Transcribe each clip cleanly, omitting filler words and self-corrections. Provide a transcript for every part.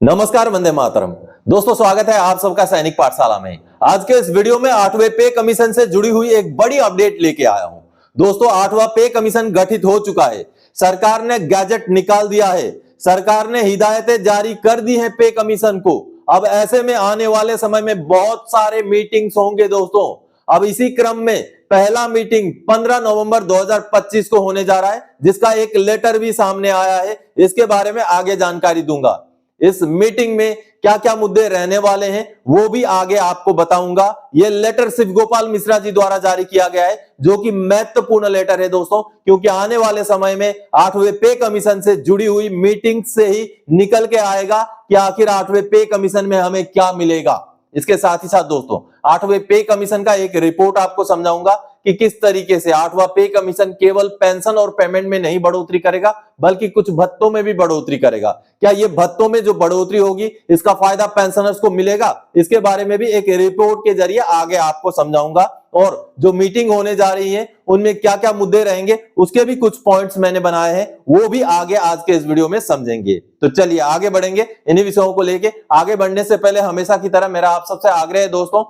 नमस्कार, वंदे मातरम। दोस्तों, स्वागत है आप सबका सैनिक पाठशाला में। आज के इस वीडियो में 8वें पे कमीशन से जुड़ी हुई एक बड़ी अपडेट लेके आया हूं। दोस्तों, 8वां पे कमीशन गठित हो चुका है। सरकार ने गैजेट निकाल दिया है। सरकार ने हिदायतें जारी कर दी हैं पे कमीशन को। अब ऐसे में आने वाले समय में बहुत सारे मीटिंग्स होंगे दोस्तों। अब इसी क्रम में पहला मीटिंग 15 नवंबर 2025 को होने जा रहा है, जिसका एक लेटर भी सामने आया है। इसके बारे में आगे जानकारी दूंगा। इस मीटिंग में क्या क्या मुद्दे रहने वाले हैं वो भी आगे आपको बताऊंगा। यह लेटर शिव गोपाल मिश्रा जी द्वारा जारी किया गया है, जो कि महत्वपूर्ण लेटर है दोस्तों, क्योंकि आने वाले समय में 8वें पे कमीशन से जुड़ी हुई मीटिंग से ही निकल के आएगा कि आखिर 8वें पे कमीशन में हमें क्या मिलेगा। इसके साथ ही साथ दोस्तों, 8वें पे कमीशन का एक रिपोर्ट आपको समझाऊंगा कि किस तरीके से 8वां पे कमीशन केवल पेंशन और पेमेंट में नहीं बढ़ोतरी करेगा, बल्कि कुछ भत्तों में भी बढ़ोतरी करेगा। क्या ये भत्तों में जो बढ़ोतरी होगी, इसका फायदा पेंशनर्स को मिलेगा? इसके बारे में भी एक रिपोर्ट के जरिए आगे आपको समझाऊंगा। और जो मीटिंग होने जा रही है उनमें क्या क्या मुद्दे रहेंगे, उसके भी कुछ पॉइंट्स मैंने बनाए हैं, वो भी आगे आज के इस वीडियो में समझेंगे। तो चलिए आगे बढ़ेंगे इन्हीं विषयों को लेके। आगे बढ़ने से पहले हमेशा की तरह मेरा आप सबसे आग्रह है दोस्तों,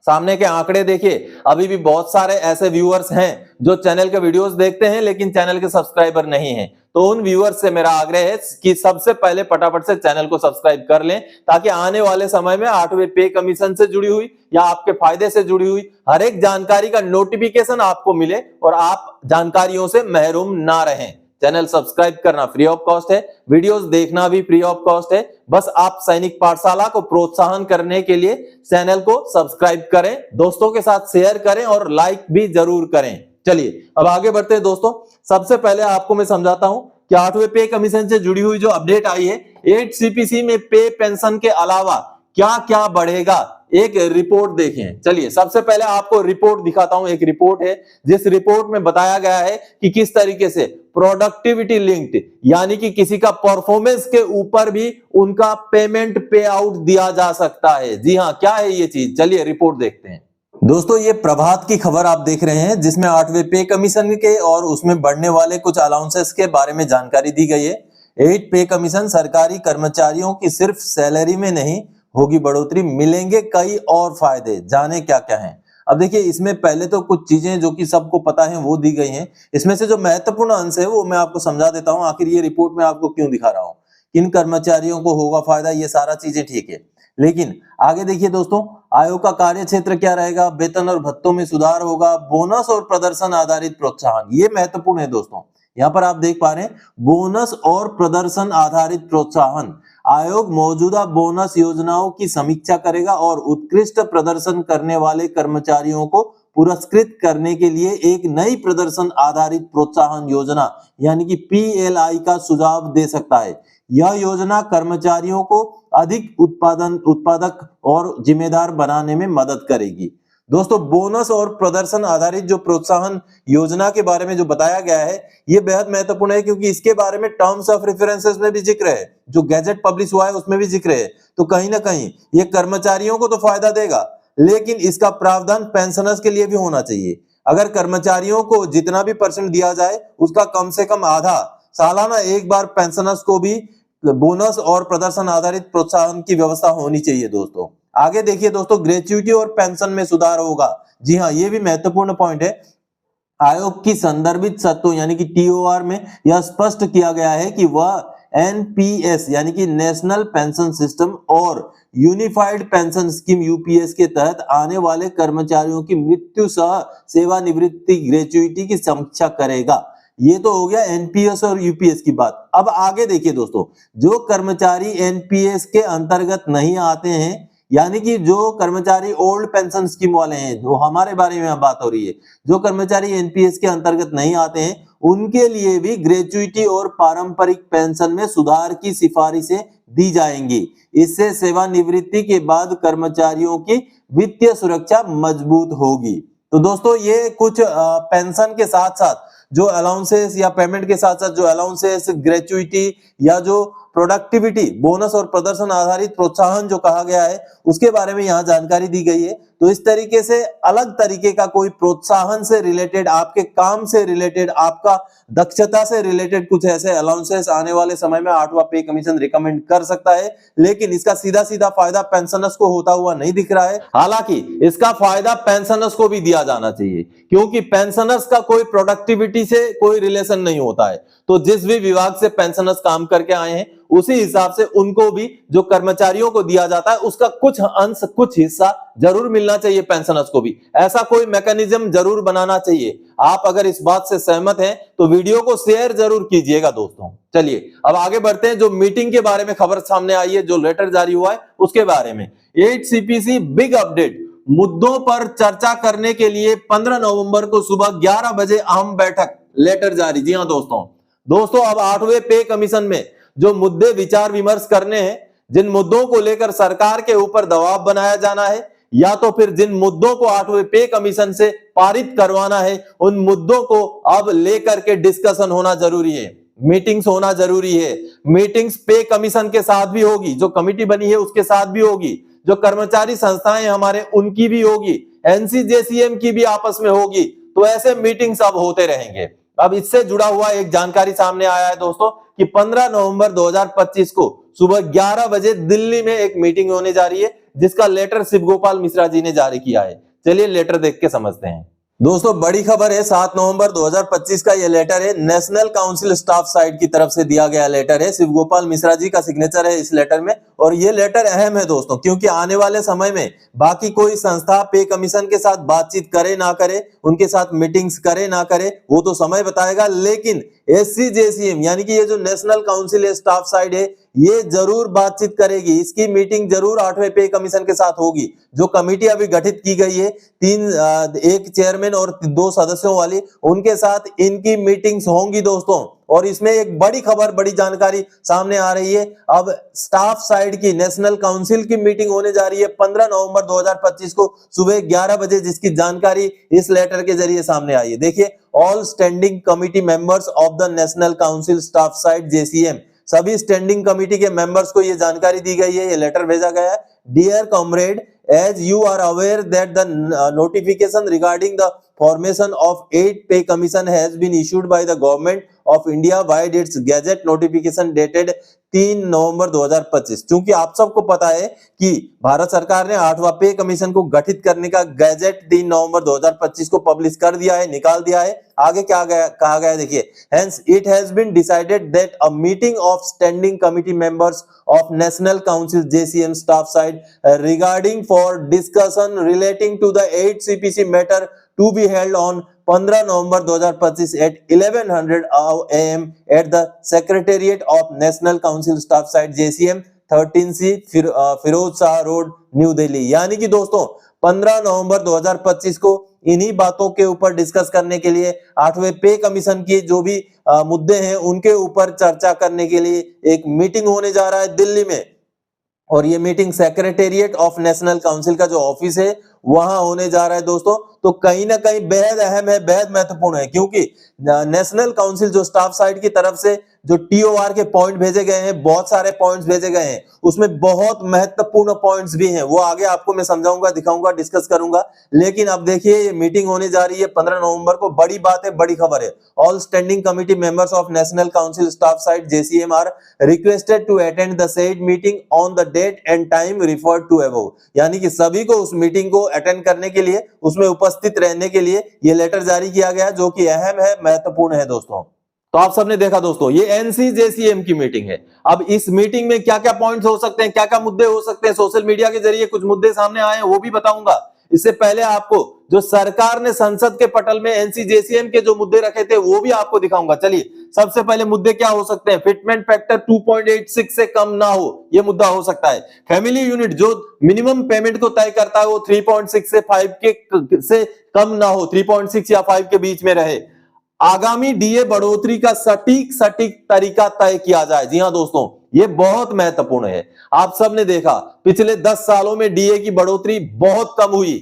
सामने के आंकड़े देखिए। अभी भी बहुत सारे ऐसे व्यूअर्स हैं जो चैनल के वीडियोस देखते हैं लेकिन चैनल के सब्सक्राइबर नहीं हैं। तो उन व्यूअर्स से मेरा आग्रह है कि सबसे पहले फटाफट से चैनल को सब्सक्राइब कर लें, ताकि आने वाले समय में 8वें पे कमीशन से जुड़ी हुई या आपके फायदे से जुड़ी हुई हर एक जानकारी का नोटिफिकेशन आपको मिले और आप जानकारियों से महरूम ना रहें। चैनल सब्सक्राइब करना फ्री ऑफ कॉस्ट है, वीडियोस देखना भी फ्री ऑफ कॉस्ट है। बस आप सैनिक पाठशाला को प्रोत्साहन करने के लिए चैनल को सब्सक्राइब करें, दोस्तों के साथ शेयर करें और लाइक भी जरूर करें। चलिए अब आगे बढ़ते हैं दोस्तों। सबसे पहले आपको मैं समझाता हूं कि 8वें पे कमीशन से जुड़ी हुई जो अपडेट आई है, 8 सीपीसी में पे पेंशन के अलावा क्या क्या बढ़ेगा, एक रिपोर्ट देखें। चलिए सबसे पहले आपको रिपोर्ट दिखाता हूं। एक रिपोर्ट है जिस रिपोर्ट में बताया गया है कि किस तरीके से प्रोडक्टिविटी लिंक्ड, यानी कि किसी का परफॉर्मेंस के ऊपर भी उनका पेमेंट पे आउट दिया जा सकता है। जी हां, क्या है ये चीज, चलिए रिपोर्ट देखते हैं। दोस्तों, ये प्रभात की खबर आप देख रहे हैं, जिसमें 8वें पे कमीशन के और उसमें बढ़ने वाले कुछ अलाउंसेस के बारे में जानकारी दी गई है। 8 पे कमीशन सरकारी कर्मचारियों की सिर्फ सैलरी में नहीं होगी बढ़ोतरी, मिलेंगे कई और फायदे, जाने क्या क्या हैं। अब देखिए, इसमें पहले तो कुछ चीजें जो कि सबको पता है वो दी गई हैं। इसमें से जो महत्वपूर्ण अंश है वो मैं आपको समझा देता हूं। आखिर ये रिपोर्ट में आपको क्यों दिखा रहा हूं, किन कर्मचारियों को होगा फायदा, ये सारा चीजें ठीक है। लेकिन आगे देखिए दोस्तों, आयोग का कार्य क्षेत्र क्या रहेगा, वेतन और भत्तों में सुधार होगा, बोनस और प्रदर्शन आधारित प्रोत्साहन, ये महत्वपूर्ण है दोस्तों। यहाँ पर आप देख पा रहे हैं, बोनस और प्रदर्शन आधारित प्रोत्साहन। आयोग मौजूदा बोनस योजनाओं की समीक्षा करेगा और उत्कृष्ट प्रदर्शन करने वाले कर्मचारियों को पुरस्कृत करने के लिए एक नई प्रदर्शन आधारित प्रोत्साहन योजना यानी कि पीएलआई का सुझाव दे सकता है। यह योजना कर्मचारियों को अधिक उत्पादक और जिम्मेदार बनाने में मदद करेगी। दोस्तों, बोनस और प्रदर्शन आधारित जो प्रोत्साहन योजना के बारे में जो बताया गया है, ये बेहद महत्वपूर्ण है, क्योंकि इसके बारे में टर्म्स ऑफ रेफरेंसेस में भी जिक्र है, जो गैजेट पब्लिश हुआ है उसमें भी जिक्र है। तो कहीं ना कहीं ये कर्मचारियों को तो फायदा देगा, लेकिन इसका प्रावधान पेंशनर्स के लिए भी होना चाहिए। अगर कर्मचारियों को जितना भी परसेंट दिया जाए उसका कम से कम आधा सालाना एक बार पेंशनर्स को भी बोनस और प्रदर्शन आधारित प्रोत्साहन की व्यवस्था होनी चाहिए दोस्तों। आगे देखिए दोस्तों, ग्रेच्युटी और पेंशन में सुधार होगा। जी हाँ, ये भी महत्वपूर्ण पॉइंट है। आयोग की संदर्भित शर्तों यानी कि टीओआर में यह स्पष्ट किया गया है कि वह एनपीएस यानी कि नेशनल पेंशन सिस्टम और यूनिफाइड पेंशन स्कीम यूपीएस के तहत आने वाले कर्मचारियों की मृत्यु सह सेवानिवृत्ति ग्रेच्युटी की समीक्षा करेगा। ये तो हो गया एनपीएस और यूपीएस की बात। अब आगे देखिए दोस्तों, जो कर्मचारी एनपीएस के अंतर्गत नहीं आते हैं, यानी कि जो कर्मचारी ओल्ड पेंशन स्कीम वाले हैं, जो हमारे बारे में बात हो रही है, जो कर्मचारी एनपीएस के अंतर्गत नहीं आते हैं, उनके लिए भी ग्रेच्युटी और पारंपरिक पेंशन में सुधार की सिफारिशें दी जाएंगी। इससे सेवानिवृत्ति के बाद कर्मचारियों की वित्तीय सुरक्षा मजबूत होगी। तो दोस्तों, ये कुछ पेंशन के साथ साथ जो अलाउंसेस या पेमेंट के साथ साथ जो अलाउंसेस, ग्रेच्युटी या जो प्रोडक्टिविटी, बोनस और प्रदर्शन आधारित प्रोत्साहन जो कहा गया है, उसके बारे में यहाँ जानकारी दी गई है। तो इस तरीके से अलग तरीके का कोई प्रोत्साहन से रिलेटेड, आपके काम से रिलेटेड, आपका दक्षता से रिलेटेड कुछ ऐसे अलाउंसेस आने वाले समय में 8वां पे कमीशन रिकमेंड कर सकता है, लेकिन इसका सीधा सीधा फायदा पेंशनर्स को होता हुआ नहीं दिख रहा है। हालांकि इसका फायदा पेंशनर्स को भी दिया जाना चाहिए, क्योंकि पेंशनर्स का कोई प्रोडक्टिविटी से कोई रिलेशन नहीं होता है। तो जिस भी विभाग से पेंशनर्स काम करके आए हैं उसी हिसाब से उनको भी जो कर्मचारियों को दिया जाता है उसका कुछ अंश, कुछ हिस्सा जरूर मिलना चाहिए पेंशनर्स को भी। ऐसा कोई मैकेनिज्म जरूर बनाना चाहिए। आप अगर इस बात से सहमत हैं तो वीडियो को शेयर जरूर कीजिएगा दोस्तों। चलिए अब आगे बढ़ते हैं। जो मीटिंग के बारे में खबर सामने आई है, जो लेटर जारी हुआ है उसके बारे में। 8 CPC बिग अपडेट, मुद्दों पर चर्चा करने के लिए 15 नवंबर को सुबह 11 बजे अहम बैठक, लेटर जारी। जी हां दोस्तों अब 8वें पे कमीशन में जो मुद्दे विचार विमर्श करने हैं, जिन मुद्दों को लेकर सरकार के ऊपर दबाव बनाया जाना है, या तो फिर जिन मुद्दों को 8वें पे कमीशन से पारित करवाना है, उन मुद्दों को अब लेकर के डिस्कशन होना जरूरी है, मीटिंग्स होना जरूरी है। मीटिंग्स पे कमीशन के साथ भी होगी, जो कमिटी बनी है उसके साथ भी होगी, जो कर्मचारी संस्थाएं हमारे उनकी भी होगी, NCJCM की भी आपस में होगी। तो ऐसे मीटिंग्स अब होते रहेंगे। अब इससे जुड़ा हुआ एक जानकारी सामने आया है दोस्तों कि 15 नवंबर 2025 को सुबह 11 बजे दिल्ली में एक मीटिंग होने जा रही है, जिसका लेटर शिव गोपाल मिश्रा जी ने जारी किया है। चलिए लेटर देख के समझते हैं। दोस्तों बड़ी खबर है, 7 नवंबर 2025 का यह लेटर है, नेशनल काउंसिल स्टाफ साइड की तरफ से दिया गया लेटर है। शिव गोपाल मिश्रा जी का सिग्नेचर है इस लेटर में, और यह लेटर अहम है दोस्तों, क्योंकि आने वाले समय में बाकी कोई संस्था पे कमीशन के साथ बातचीत करे ना करे, उनके साथ मीटिंग्स करे ना करे, वो तो समय बताएगा, लेकिन SCJCM यानी कि ये जो नेशनल काउंसिल स्टाफ साइड है ये जरूर बातचीत करेगी। इसकी मीटिंग जरूर 8वें पे कमीशन के साथ होगी। जो कमेटी अभी गठित की गई है, एक चेयरमैन और 2 सदस्यों वाली, उनके साथ इनकी मीटिंग्स होंगी दोस्तों। और इसमें एक बड़ी खबर, बड़ी जानकारी सामने आ रही है। अब स्टाफ साइड की नेशनल काउंसिल की मीटिंग होने जा रही है 15 नवंबर 2025 को सुबह 11 बजे, जिसकी जानकारी इस लेटर के जरिए सामने आई है। देखिए, all standing committee members of the national council staff side JCM, सभी स्टैंडिंग कमिटी के मेंबर्स को यह जानकारी दी गई है, ये लेटर भेजा गया है। Dear comrade, as you are aware that the notification regarding the formation of 8 pay commission has been issued by the government of India by its gazette notification dated 3 नवंबर 2025। क्योंकि आप सबको पता है कि भारत सरकार ने 8वां पे कमीशन को गठित करने का गैजेट 3 नवंबर 2025 को पब्लिश कर दिया है, निकाल दिया है। आगे क्या कहा गया देखिए, hence it has been decided that a meeting of standing committee members of National Council JCM staff side regarding for discussion relating to the 8 CPC matter to be held on 15 November 2025 at 1100 AM at the Secretariat of National Council Staff Side JCM 13C Firoz Shah road, new Delhi. यानी कि दोस्तों 15 नवंबर 2025 को इन्हीं बातों के ऊपर discuss करने के लिए, 8वें पे कमीशन की जो भी मुद्दे हैं उनके ऊपर चर्चा करने के लिए एक मीटिंग होने जा रहा है दिल्ली में। और ये meeting secretariat of national council का जो ऑफिस है वहां होने जा रहा है दोस्तों। तो कहीं ना कहीं बेहद अहम है, बेहद महत्वपूर्ण है, क्योंकि नेशनल काउंसिल जो स्टाफ साइड की तरफ से जो TOR के पॉइंट भेजे गए हैं, बहुत सारे पॉइंट्स भेजे गए हैं, उसमें बहुत महत्वपूर्ण पॉइंट्स भी हैं, वो आगे आपको मैं समझाऊंगा, दिखाऊंगा, डिस्कस करूंगा। लेकिन अब देखिए ये मीटिंग होने जा रही है 15 नवंबर को, बड़ी बात है, बड़ी खबर है। All standing committee members of national council staff side JCM are requested to attend the said meeting on the date and time referred to above. यानी कि सभी को उस मीटिंग को अटेंड करने के लिए, उसमें उपस्थित रहने के लिए ये लेटर जारी किया गया, जो कि अहम है, महत्वपूर्ण है दोस्तों। तो आप सबने देखा दोस्तों, ये NCJCM की मीटिंग है। अब इस मीटिंग में क्या क्या पॉइंट्स हो सकते हैं, क्या क्या मुद्दे हो सकते हैं, सोशल मीडिया के जरिए कुछ मुद्दे सामने आए हैं वो भी बताऊंगा। इससे पहले आपको जो सरकार ने संसद के पटल में NCJCM के जो मुद्दे रखे थे वो भी आपको दिखाऊंगा। चलिए, सबसे पहले मुद्दे क्या हो सकते हैं। फिटमेंट फैक्टर 2.86 से कम ना हो, ये मुद्दा हो सकता है। फैमिली यूनिट जो मिनिमम पेमेंट को तय करता है वो 3.6 से 5 के से कम ना हो, 3.6 या 5 के बीच में रहे। आगामी DA बढ़ोतरी का सटीक तरीका तय किया जाए। जी हां दोस्तों, ये बहुत महत्वपूर्ण है। आप सबने देखा पिछले 10 सालों में DA की बढ़ोतरी बहुत कम हुई,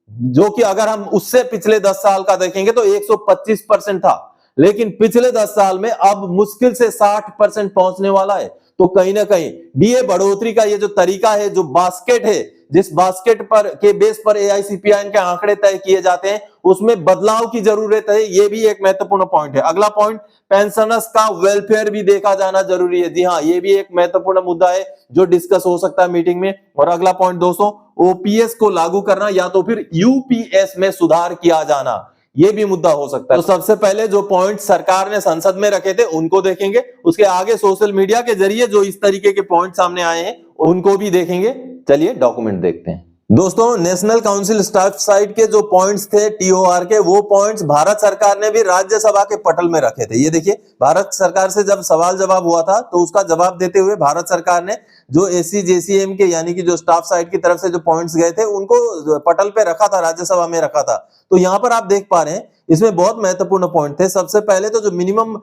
जो कि अगर हम उससे पिछले 10 साल का देखेंगे तो 125% था, लेकिन पिछले 10 साल में अब मुश्किल से 60% पहुंचने वाला है। तो कहीं ना कहीं DA बढ़ोतरी का ये जो तरीका है, जो बास्केट है जिस बास्केट पर के बेस पर AICPIN के आंकड़े तय किए जाते हैं उसमें बदलाव की जरूरत है, ये भी एक महत्वपूर्ण पॉइंट है। अगला पॉइंट, पेंशनर्स का वेलफेयर भी देखा जाना जरूरी है। जी हाँ, ये भी एक महत्वपूर्ण मुद्दा है जो डिस्कस हो सकता है मीटिंग में। और अगला पॉइंट दोस्तों, OPS को लागू करना या तो फिर UPS में सुधार किया जाना, ये भी मुद्दा हो सकता है। तो सबसे पहले जो पॉइंट सरकार ने संसद में रखे थे उनको देखेंगे, उसके आगे सोशल मीडिया के जरिए जो इस तरीके के पॉइंट सामने आए हैं उनको भी देखेंगे। चलिए डॉक्यूमेंट देखते हैं। दोस्तों, नेशनल काउंसिल स्टाफ साइट के जो पॉइंट्स थे TOR के, वो पॉइंट्स भारत सरकार ने भी राज्यसभा के पटल में रखे थे। ये देखिए, भारत सरकार से जब सवाल जवाब हुआ था तो उसका जवाब देते हुए भारत सरकार ने जो SC/JCM के यानी कि जो स्टाफ साइट की तरफ से जो पॉइंट्स गए थे उनको पटल पे रखा था, राज्यसभा में रखा था। तो यहाँ पर आप देख पा रहे हैं इसमें बहुत महत्वपूर्ण पॉइंट थे। सबसे पहले तो जो मिनिमम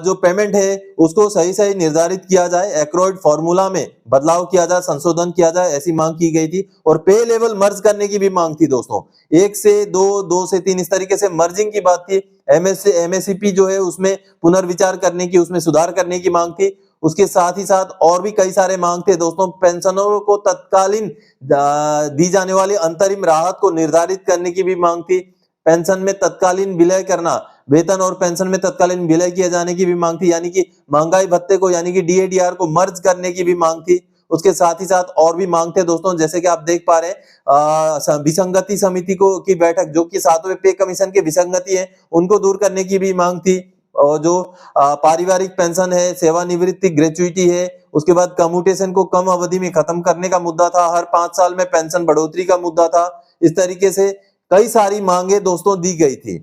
जो पेमेंट है उसको सही सही निर्धारित किया जाए, एक्रोइड फॉर्मूला में बदलाव किया जाए, संशोधन किया जाए, ऐसी मांग की गई थी। और पे लेवल मर्ज करने की भी मांग थी दोस्तों, 1 से 2, 2 से 3, इस तरीके से मर्जिंग की बात थी। MSCP जो है उसमें पुनर्विचार करने की, उसमें सुधार करने की मांग थी। उसके साथ ही साथ और भी कई सारे मांग थे दोस्तों। पेंशनरों को तत्कालीन दी जाने वाली अंतरिम राहत को निर्धारित करने की भी मांग थी। पेंशन में तत्कालीन विलय करना, वेतन और पेंशन में तत्कालीन विलय किए जाने की भी मांग थी, यानी कि महंगाई भत्ते को यानी कि DADR को मर्ज करने की भी मांग थी। उसके साथ ही साथ और भी मांग थे दोस्तों, जैसे कि आप देख पा रहे हैं विसंगति समिति को की बैठक, जो कि 7वें पे कमीशन के विसंगति है उनको दूर करने की भी मांग थी। और जो पारिवारिक पेंशन है, सेवानिवृत्ति ग्रेचुइटी है, उसके बाद कम्यूटेशन को कम अवधि में खत्म करने का मुद्दा था, हर 5 साल में पेंशन बढ़ोतरी का मुद्दा था। इस तरीके से कई सारी मांगे दोस्तों दी गई थी।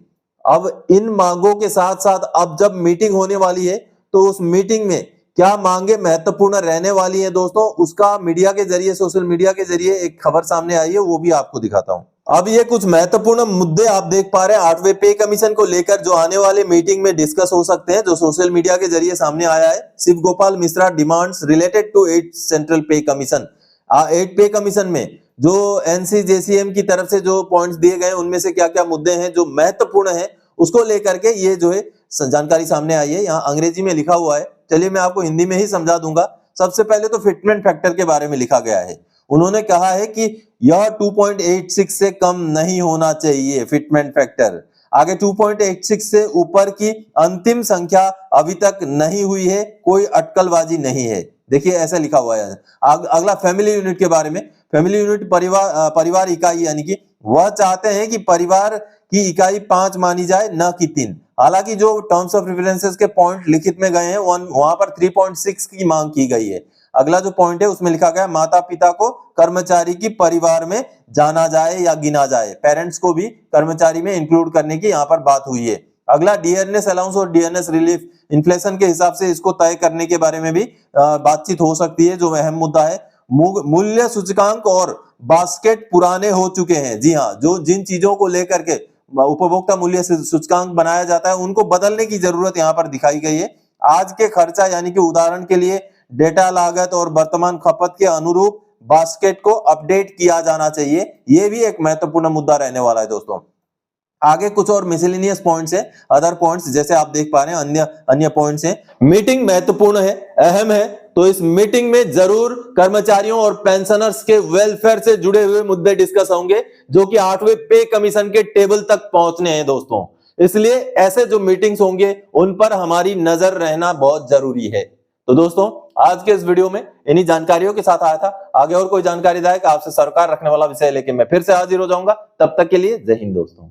अब इन मांगों के साथ साथ अब जब मीटिंग होने वाली है तो उस मीटिंग में क्या मांगे महत्वपूर्ण रहने वाली हैं दोस्तों, उसका मीडिया के जरिए, सोशल मीडिया के जरिए एक खबर सामने आई है, वो भी आपको दिखाता हूं। अब ये कुछ महत्वपूर्ण मुद्दे आप देख पा रहे हैं 8वें पे कमीशन को लेकर जो आने वाले मीटिंग में डिस्कस हो सकते हैं, जो सोशल मीडिया के जरिए सामने आया है। Shiv Gopal Mishra demands related to 8 central pay commission. 8 pay commission में जो NC/JCM की तरफ से जो पॉइंट्स दिए गए उनमें से क्या क्या मुद्दे हैं जो महत्वपूर्ण है, उसको लेकर के ये जो है जानकारी सामने आई है। यहाँ अंग्रेजी में लिखा हुआ है, चलिए मैं आपको हिंदी में ही समझा दूंगा। सबसे पहले तो फिटमेंट फैक्टर के बारे में लिखा गया है। उन्होंने कहा है कि यह 2.86 से कम नहीं होना चाहिए फिटमेंट फैक्टर। आगे 2.86 से ऊपर की अंतिम संख्या अभी तक नहीं हुई है, कोई अटकलबाजी नहीं है। देखिए ऐसा लिखा हुआ है। अगला फैमिली यूनिट के बारे में। फैमिली यूनिट परिवार इकाई, यानी कि वह चाहते हैं कि परिवार की इकाई 5 मानी जाए, न कि 3। हालांकि जो टर्म्स ऑफ रेफरेंसेस के पॉइंट लिखित में गए हैं वहां पर 3.6 की मांग की गई है। अगला जो पॉइंट है उसमें लिखा गया माता पिता को कर्मचारी की परिवार में जाना जाए या गिना जाए, पेरेंट्स को भी कर्मचारी में इंक्लूड करने की यहाँ पर बात हुई है। अगला डियरनेस अलाउंस और डियरनेस रिलीफ, इन्फ्लेशन के हिसाब से इसको तय करने के बारे में भी बातचीत हो सकती है, जो अहम मुद्दा है। मूल्य सूचकांक और बास्केट पुराने हो चुके हैं। जी हाँ, जो जिन चीजों को लेकर के उपभोक्ता मूल्य सूचकांक बनाया जाता है उनको बदलने की जरूरत यहाँ पर दिखाई गई है। आज के खर्चा यानी कि उदाहरण के लिए डेटा लागत और वर्तमान खपत के अनुरूप बास्केट को अपडेट किया जाना चाहिए, ये भी एक महत्वपूर्ण मुद्दा रहने वाला है दोस्तों। आगे कुछ और मिसलेनियस पॉइंट्स है, अदर पॉइंट्स जैसे आप देख पा रहे हैं अन्य पॉइंट्स हैं। मीटिंग महत्वपूर्ण है, अहम है, तो इस मीटिंग में जरूर कर्मचारियों और पेंशनर्स के वेलफेयर से जुड़े हुए मुद्दे डिस्कस होंगे, जो कि 8वें पे कमीशन के टेबल तक पहुंचने हैं दोस्तों। इसलिए ऐसे जो मीटिंग्स होंगे उन पर हमारी नजर रहना बहुत जरूरी है। तो दोस्तों, आज के इस वीडियो में इन्हीं जानकारियों के साथ आया था। आगे और कोई जानकारीदायक आपसे सरकार रखने वाला विषय लेके मैं फिर से हाजिर हो जाऊंगा। तब तक के लिए जय हिंद दोस्तों।